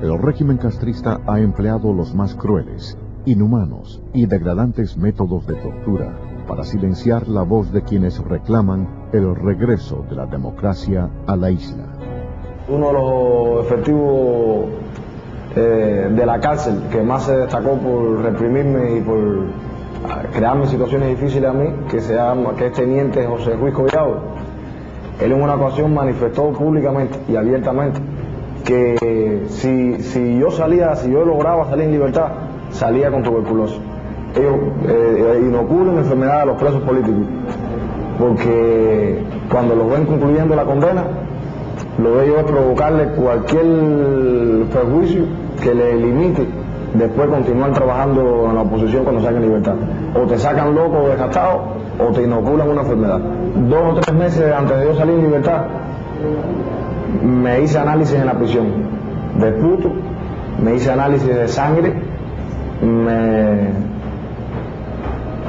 El régimen castrista ha empleado los más crueles, inhumanos y degradantes métodos de tortura para silenciar la voz de quienes reclaman el regreso de la democracia a la isla. Uno de los efectivos de la cárcel que más se destacó por reprimirme y por crearme situaciones difíciles a mí, que es teniente José Ruiz Collado, él en una ocasión manifestó públicamente y abiertamente que si yo lograba salir en libertad, salía con tuberculosis. Ellos inoculan enfermedad a los presos políticos, porque cuando los ven concluyendo la condena, lo de ellos es provocarle cualquier perjuicio que le limite después continuar trabajando en la oposición cuando salgan en libertad. O te sacan loco o desgastado, o te inoculan una enfermedad. 2 o 3 meses antes de yo salir en libertad, me hice análisis en la prisión de puto, me hice análisis de sangre,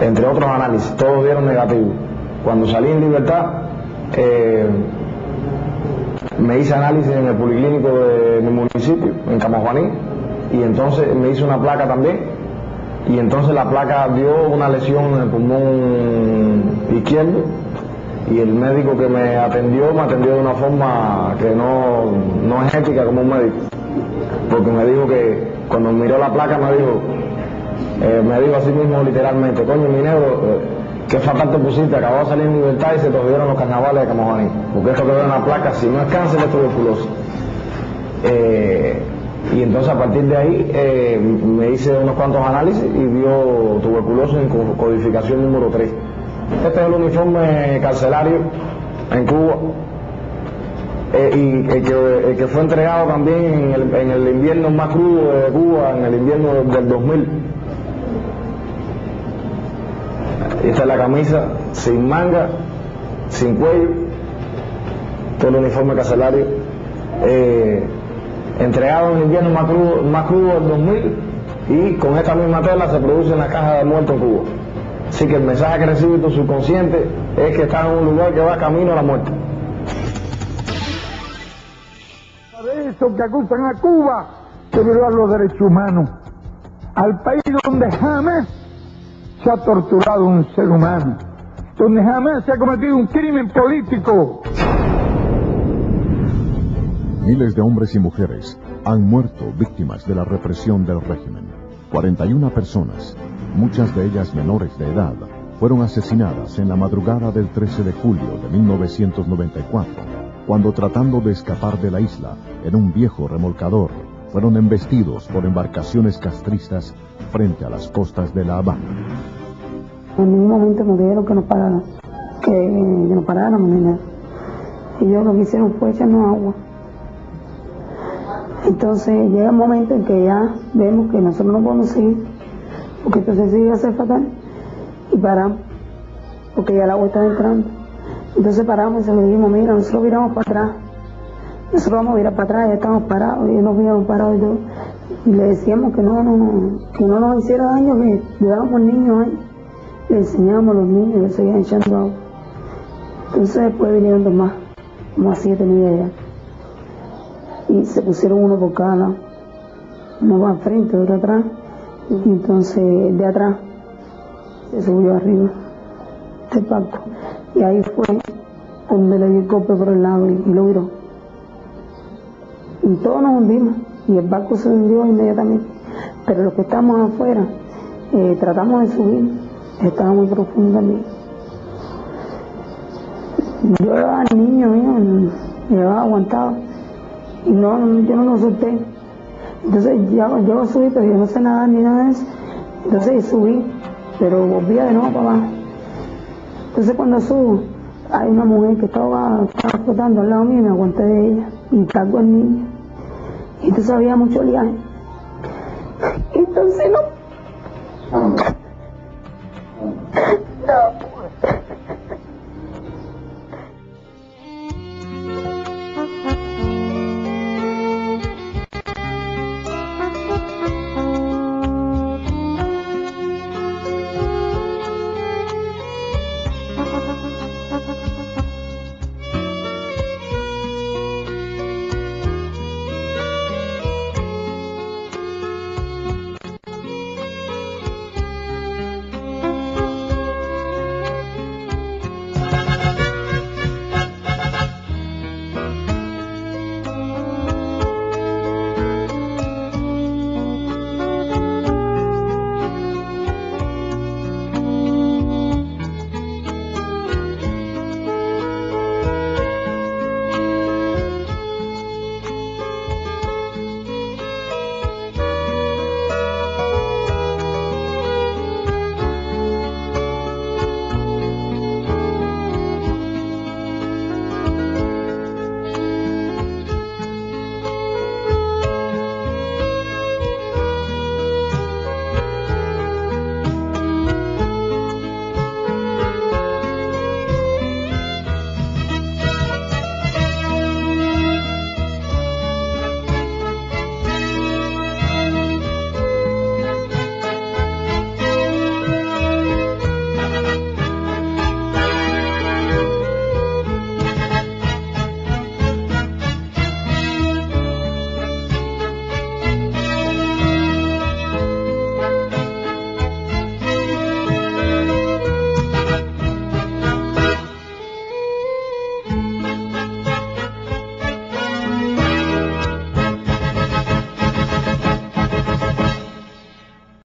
entre otros análisis, todos dieron negativo. Cuando salí en libertad, me hice análisis en el policlínico de mi municipio, en Camajuaní, y entonces me hice una placa también, y entonces la placa dio una lesión en el pulmón izquierdo, y el médico que me atendió de una forma que no es ética como un médico, porque me dijo que cuando miró la placa me dijo así mismo literalmente: coño, mi negro, qué fatal te pusiste, acabó de salir en libertad y se te olvidaron los carnavales de Camajuaní, porque esto que veo en la placa, si no es cáncer, es tuberculosis. Y entonces a partir de ahí me hice unos cuantos análisis y dio tuberculosis en codificación número 3. Este es el uniforme carcelario en Cuba, y el que fue entregado también en el invierno más crudo de Cuba, en el invierno del 2000. Esta es la camisa sin manga, sin cuello, todo el uniforme carcelario, entregado en el invierno más crudo del 2000, y con esta misma tela se produce en la caja de muertos en Cuba. Así que el mensaje que recibe tu subconsciente es que estás en un lugar que va camino a la muerte. De esos que acusan a Cuba de violar los derechos humanos, al país donde jamás se ha torturado un ser humano, donde jamás se ha cometido un crimen político. Miles de hombres y mujeres han muerto víctimas de la represión del régimen. 41 personas, muchas de ellas menores de edad, fueron asesinadas en la madrugada del 13 de julio de 1994, cuando tratando de escapar de la isla en un viejo remolcador, fueron embestidos por embarcaciones castristas frente a las costas de La Habana. En ningún momento nos dijeron que nos pararan, que nos paráramos ni nada. Ellos lo que hicieron fue echarnos agua. Entonces llega el momento en que ya vemos que nosotros no podemos seguir, porque entonces sí iba a ser fatal, y paramos, porque ya el agua estaba entrando. Entonces paramos y se lo dijimos, mira, nosotros viramos para atrás, nosotros vamos a virar para atrás, ya estamos parados, y ellos nos habíamos parado y todo. Y le decíamos que no nos hiciera daño, que llevábamos niños ahí, le enseñábamos a los niños, le seguían echando agua. Entonces después vinieron dos más, como a 7 niños allá. Y se pusieron uno por cada lado, uno va al frente, otro atrás, y entonces de atrás se subió arriba del barco, y ahí fue donde le dio el golpe por el lado y lo viró. Y todos nos hundimos, y el barco se hundió inmediatamente, pero los que estábamos afuera tratamos de subir, estaba muy profundo también. Yo llevaba al niño mío, llevaba aguantado, y yo no lo solté. Entonces yo subí, pero yo no sé nadar ni nada de eso. Entonces subí, pero volvía de nuevo para abajo. Entonces cuando subo, hay una mujer que estaba flotando al lado mío, y me aguanté de ella y cargo al niño. Y entonces había mucho oleaje. Entonces no.